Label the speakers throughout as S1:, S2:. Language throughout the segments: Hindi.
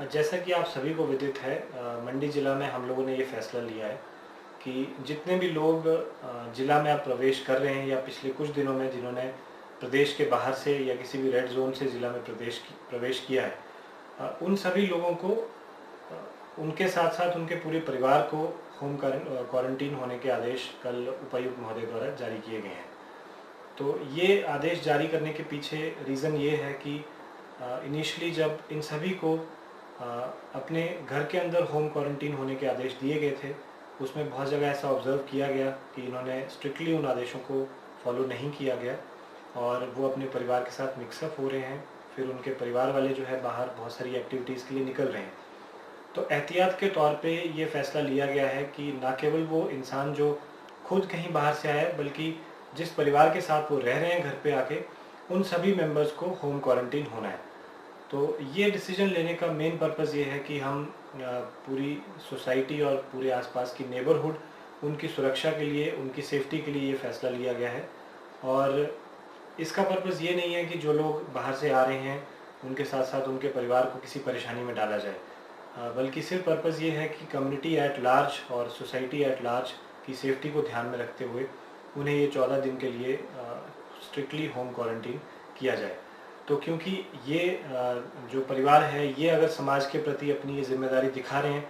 S1: जैसा कि आप सभी को विदित है, मंडी ज़िला में हम लोगों ने ये फैसला लिया है कि जितने भी लोग ज़िला में अब प्रवेश कर रहे हैं या पिछले कुछ दिनों में जिन्होंने प्रदेश के बाहर से या किसी भी रेड जोन से ज़िला में प्रवेश किया है, उन सभी लोगों को उनके साथ साथ उनके पूरे परिवार को होम क्वारंटीन होने के आदेश कल उपायुक्त महोदय द्वारा जारी किए गए हैं। तो ये आदेश जारी करने के पीछे रीज़न ये है कि इनिशियली जब इन सभी को अपने घर के अंदर होम क्वारंटीन होने के आदेश दिए गए थे, उसमें बहुत जगह ऐसा ऑब्ज़र्व किया गया कि इन्होंने स्ट्रिक्टली उन आदेशों को फॉलो नहीं किया गया और वो अपने परिवार के साथ मिक्सअप हो रहे हैं। फिर उनके परिवार वाले जो है बाहर बहुत सारी एक्टिविटीज़ के लिए निकल रहे हैं। तो एहतियात के तौर पे ये फ़ैसला लिया गया है कि ना केवल वो इंसान जो खुद कहीं बाहर से आया है, बल्कि जिस परिवार के साथ वो रह रहे हैं घर पे आके, उन सभी मेंबर्स को होम क्वारंटीन होना है। तो ये डिसीजन लेने का मेन पर्पज़ ये है कि हम पूरी सोसाइटी और पूरे आसपास की नेबरहुड, उनकी सुरक्षा के लिए, उनकी सेफ्टी के लिए ये फ़ैसला लिया गया है। और इसका पर्पज़ ये नहीं है कि जो लोग बाहर से आ रहे हैं उनके साथ साथ उनके परिवार को किसी परेशानी में डाला जाए, बल्कि सिर्फ पर्पज़ ये है कि कम्युनिटी एट लार्ज और सोसाइटी एट लार्ज की सेफ्टी को ध्यान में रखते हुए उन्हें ये 14 दिन के लिए स्ट्रिक्टली होम क्वारंटीन किया जाए। तो क्योंकि ये जो परिवार है ये अगर समाज के प्रति अपनी ये जिम्मेदारी दिखा रहे हैं,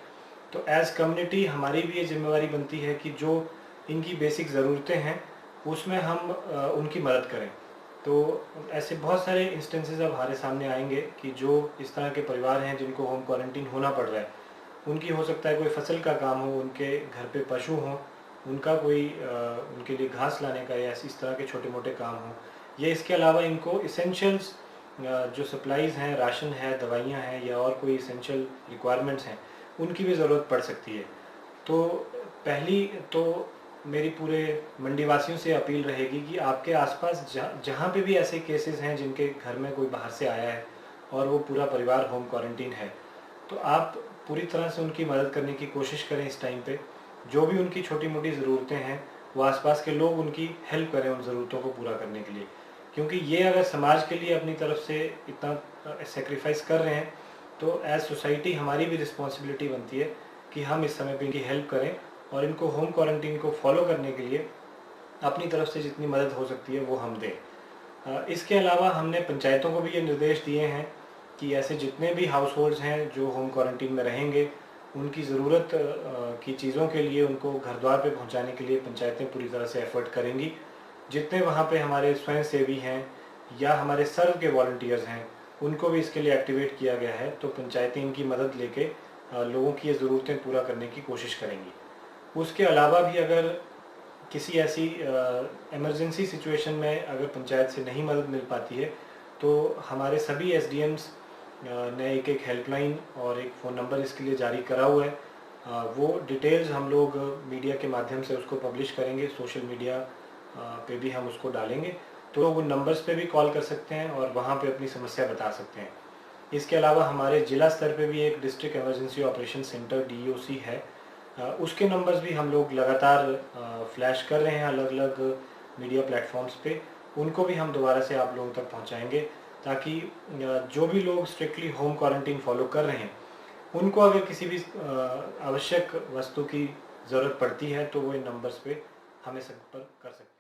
S1: तो एज़ कम्युनिटी हमारी भी ये जिम्मेवारी बनती है कि जो इनकी बेसिक ज़रूरतें हैं उसमें हम उनकी मदद करें। तो ऐसे बहुत सारे इंस्टेंसेस अब हमारे सामने आएंगे कि जो इस तरह के परिवार हैं जिनको होम क्वारंटीन होना पड़ रहा है, उनकी हो सकता है कोई फसल का काम हो, उनके घर पे पशु हों, उनका कोई उनके लिए घास लाने का या इस तरह के छोटे मोटे काम हों, या इसके अलावा इनको इसेंशियल्स जो सप्लाईज़ हैं, राशन है, दवाइयाँ हैं या और कोई इसेंशियल रिक्वायरमेंट्स हैं, उनकी भी ज़रूरत पड़ सकती है। तो पहली तो मेरी पूरे मंडी वासियों से अपील रहेगी कि आपके आसपास जहाँ पे भी ऐसे केसेस हैं जिनके घर में कोई बाहर से आया है और वो पूरा परिवार होम क्वारंटीन है, तो आप पूरी तरह से उनकी मदद करने की कोशिश करें इस टाइम पे। जो भी उनकी छोटी मोटी ज़रूरतें हैं वो आसपास के लोग उनकी हेल्प करें उन ज़रूरतों को पूरा करने के लिए, क्योंकि ये अगर समाज के लिए अपनी तरफ से इतना सेक्रीफाइस कर रहे हैं तो एज सोसाइटी हमारी भी रिस्पॉन्सिबिलिटी बनती है कि हम इस समय पे इनकी हेल्प करें और इनको होम क्वारंटीन को फॉलो करने के लिए अपनी तरफ से जितनी मदद हो सकती है वो हम दें। इसके अलावा हमने पंचायतों को भी ये निर्देश दिए हैं कि ऐसे जितने भी हाउस होल्ड्स हैं जो होम क्वारंटीन में रहेंगे, उनकी ज़रूरत की चीज़ों के लिए उनको घर द्वार पे पहुंचाने के लिए पंचायतें पूरी तरह से एफर्ट करेंगी। जितने वहाँ पे हमारे स्वयंसेवी हैं या हमारे सर्व के वॉलंटियर्स हैं, उनको भी इसके लिए एक्टिवेट किया गया है। तो पंचायतें इनकी मदद लेके लोगों की ये ज़रूरतें पूरा करने की कोशिश करेंगी। उसके अलावा भी अगर किसी ऐसी इमरजेंसी सिचुएशन में अगर पंचायत से नहीं मदद मिल पाती है, तो हमारे सभी एसडीएम्स ने एक हेल्पलाइन और एक फ़ोन नंबर इसके लिए जारी करा हुआ है। वो डिटेल्स हम लोग मीडिया के माध्यम से उसको पब्लिश करेंगे, सोशल मीडिया पे भी हम उसको डालेंगे, तो लोग उन नंबर्स पे भी कॉल कर सकते हैं और वहाँ पे अपनी समस्या बता सकते हैं। इसके अलावा हमारे ज़िला स्तर पे भी एक district emergency operation centre DEOC है, उसके नंबर्स भी हम लोग लगातार फ्लैश कर रहे हैं अलग अलग मीडिया प्लेटफॉर्म्स पे। उनको भी हम दोबारा से आप लोगों तक पहुंचाएंगे, ताकि जो भी लोग स्ट्रिक्टली होम क्वारंटीन फॉलो कर रहे हैं उनको अगर किसी भी आवश्यक वस्तु की ज़रूरत पड़ती है तो वो इन नंबर्स पे हमें संपर्क कर सकते हैं।